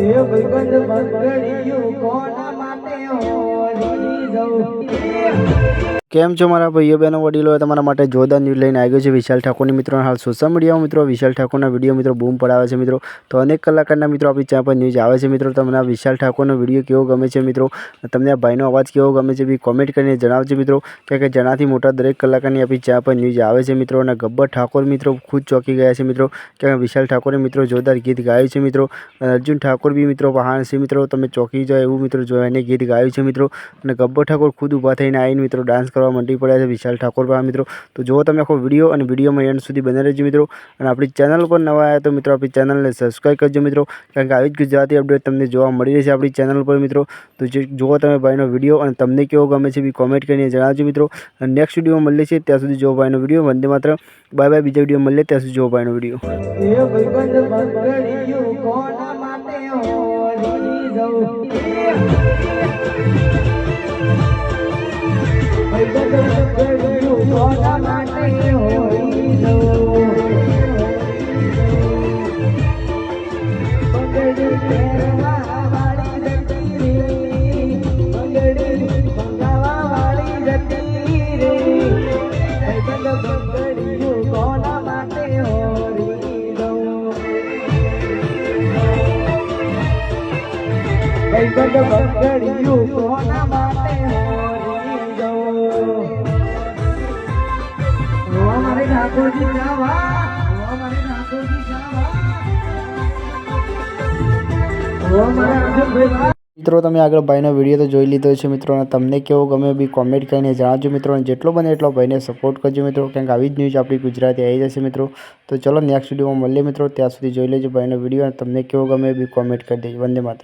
એ ભાઈબંધ બંગડીયું કોના માટે હોરી જવું। કેમ છો મારા ભાઈઓ બહેનો વડીલો, તમારા માટે જોરદાર ન્યૂઝ લઈને આવી ગયો છે વિશાલ ઠાકોરની મિત્રો। હાલ સોશિયલ મીડિયામાં મિત્રો વિશાલ ઠાકોરના વિડીયો મિત્રો બૂમ પડાવે છે મિત્રો। તો અનેક કલાકારના મિત્રો આપણી ચેનલ પર ન્યૂઝ આવે છે મિત્રો। તમને આ વિશાલ ઠાકોરનો વિડીયો કેવો ગમે છે મિત્રો, તમને આ ભાઈનો અવાજ કેવો ગમે છે બી કોમેન્ટ કરીને જણાવજો મિત્રો। કે જેનાથી મોટા દરેક કલાકારની આપણી ચેનલ પર ન્યૂઝ આવે છે મિત્રો। અને ગબ્બર ઠાકોર મિત્રો ખુદ ચોંકી ગયા છે મિત્રો, કે વિશાલ ઠાકોરે મિત્રો જોરદાર ગીત ગાયું છે મિત્રો। અર્જુન ઠાકોર બી મિત્રો વહાણ છે મિત્રો, તમે ચોંકી જાઓ એવું મિત્રો જોઈને ગીત ગાયું છે મિત્રો। અને ગબ્બર ઠાકોર ખુદ ઊભા થઈને આવીને મિત્રો ડાન્સ કરવા મંડી પડ્યા છે વિશાલ ઠાકોર પર મિત્રો। તો જુઓ તમે આખો વિડીયો, અને વિડીયોમાં એન્ડ સુધી બને રહેજો મિત્રો। અને આપણી ચેનલ પર નવા આવ્યા તો મિત્રો આપણી ચેનલને સબસ્ક્રાઈબ કરજો મિત્રો, કારણ કે આવી જ ગુજરાતી અપડેટ તમને જોવા મળી રહેશે આપણી ચેનલ પર મિત્રો। તો જુઓ તમે ભાઈનો વિડીયો, અને તમને કેવો ગમે છે બી કોમેન્ટ કરીને જણાવજો મિત્રો। અને નેક્સ્ટ વિડીયોમાં મળીએ છીએ, ત્યાં સુધી જુઓ ભાઈનો video. Vande Mataram, bye bye. બીજા વિડીયો મળીએ ત્યાં સુધી જુઓ ભાઈનો વિડીયો। એ ભાઈબંધ બંગડીયું કોના માટે હોરી જવું। ભાઈબંધ બંગડીયું કોના માટે હોરી જવું। બંગડી પહેરવા વાળી જતી રે, બંગડી મંગાવા વાળી જતી રે। ભાઈબંધ બંગડીયું કોના માટે હોરી જવું। ભાઈબંધ બંગડીયું કોના માટે હોરી જવું। ઓ મારે ઠાકોરજી જાવા, ઓ મારે ઠાકોરજી જાવા, ઓ મારે અર્જુનભાઈ। મિત્રો તમે આગળ ભાઈનો વિડીયો તો જોઈ લીધો છે મિત્રો, અને તમને કેવો ગમે બી કોમેન્ટ કરીને જણાવજો મિત્રો। અને જેટલો બને એટલો ભાઈને સપોર્ટ કરજો મિત્રો, કારણ કે આવી જ ન્યૂઝ આપણી ગુજરાતી આવી જશે મિત્રો। તો ચલો નેક્સ્ટ વિડીયોમાં મળીએ મિત્રો, ત્યાં સુધી જોઈ લેજો ભાઈનો વિડીયો, અને તમને કેવો ગમે બી કોમેન્ટ કરી દેજો। વંદે માતરમ।